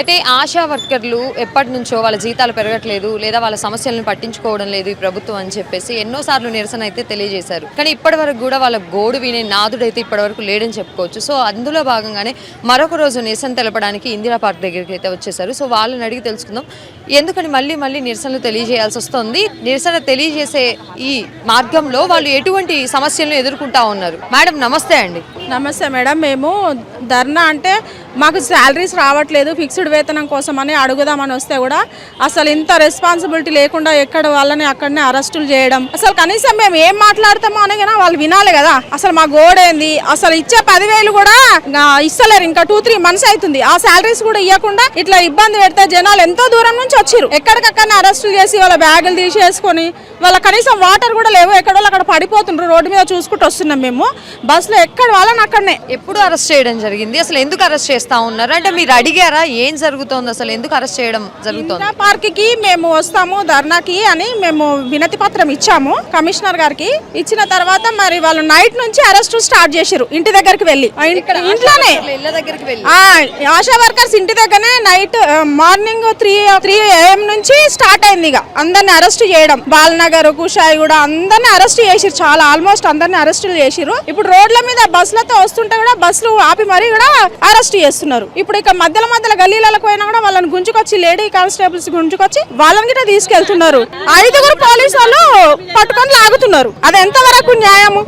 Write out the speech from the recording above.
అయితే ఆశా వర్కర్లు ఎప్పటి నుంచో వాళ్ళ జీతాలు పెరగట్లేదు లేదా వాళ్ళ సమస్యలను పట్టించుకోవడం లేదు ఈ ప్రభుత్వం అని చెప్పేసి ఎన్నోసార్లు నిరసన అయితే తెలియజేశారు. కానీ ఇప్పటివరకు కూడా వాళ్ళ గోడు వినే నాదుడైతే ఇప్పటివరకు లేడని చెప్పుకోవచ్చు. సో అందులో భాగంగానే మరొక రోజు నిరసన తెలపడానికి ఇందిరా పార్క్ దగ్గరికి అయితే వచ్చేసారు. సో వాళ్ళని అడిగి తెలుసుకుందాం ఎందుకని మళ్ళీ నిరసనలు తెలియజేయాల్సి వస్తుంది, నిరసన తెలియజేసే ఈ మార్గంలో వాళ్ళు ఎటువంటి సమస్యలను ఎదుర్కొంటా ఉన్నారు. మేడం నమస్తే అండి. నమస్తే మేడం. మేము ధర్నా అంటే మాకు శాలరీస్ రావట్లేదు, ఫిక్స్డ్ వేతనం కోసం అని అడుగుదామని వస్తే కూడా అసలు ఇంత రెస్పాన్సిబిలిటీ లేకుండా ఎక్కడ వాళ్ళని అక్కడనే అరెస్టులు చేయడం, అసలు కనీసం మేము ఏం మాట్లాడతామో అని వాళ్ళు వినాలి కదా. అసలు మా గోడేంది, అసలు ఇచ్చే 10,000 కూడా ఇస్తలేరు. ఇంకా 2-3 months అవుతుంది. ఆ శాలరీస్ కూడా ఇవ్వకుండా ఇట్లా ఇబ్బంది పెడితే జనాలు ఎంతో దూరం నుంచి వచ్చిర్రు. ఎక్కడికక్కడనే అరెస్టులు చేసి వాళ్ళ బ్యాగులు తీసేసుకొని వాళ్ళ కనీసం వాటర్ కూడా లేవు, ఎక్కడో అక్కడ పడిపోతుండ్రు. రోడ్డు మీద చూసుకుంటూ వస్తున్నాం మేము. బస్సులో ఎక్కడ వాళ్ళని అక్కడనే. ఎప్పుడు అరెస్ట్ చేయడం జరిగింది, అసలు ఎందుకు అరెస్ట్ చేస్తా ఉన్నారు అంటే మీరు అడిగారా ఏం జరుగుతోంది, అసలు ఎందుకు అరెస్ట్ చేయడం జరుగుతుంది? ఇందిరా పార్క్ కి మేము వస్తాము ధర్నాకి అని మేము వినతి పత్రం ఇచ్చాము కమిషనర్ గారికి. ఇచ్చిన తర్వాత మరి వాళ్ళు నైట్ నుంచి అరెస్ట్ స్టార్ట్ చేశారు. ఇంటి దగ్గరికి వెళ్ళి ఇంట్లోనే ఆశా వర్కర్స్ ఇంటి దగ్గరనే నైట్ మార్నింగ్ 3 AM నుంచి స్టార్ట్ అయింది. ఇక అందరిని అరెస్ట్ చేయడం, బాలనగర్, కుషాయి కూడా అందరిని అరెస్ట్ చేసిరు. చాలా ఆల్మోస్ట్ అందరిని అరెస్టులు చేసిరు. ఇప్పుడు రోడ్ల మీద బస్సులతో వస్తుంటే కూడా బస్సులు ఆపి మరీ కూడా అరెస్ట్ చేస్తున్నారు. ఇప్పుడు ఇక మధ్యలో గల్లీలకు పోయినా కూడా వాళ్ళని గుంజుకొచ్చి లేడీ కానిస్టేబుల్స్ గుంజుకొచ్చి వాళ్ళని కూడా తీసుకెళ్తున్నారు. 5 పోలీసు వాళ్ళు పట్టుకొని లాగుతున్నారు. అది ఎంతవరకు న్యాయము?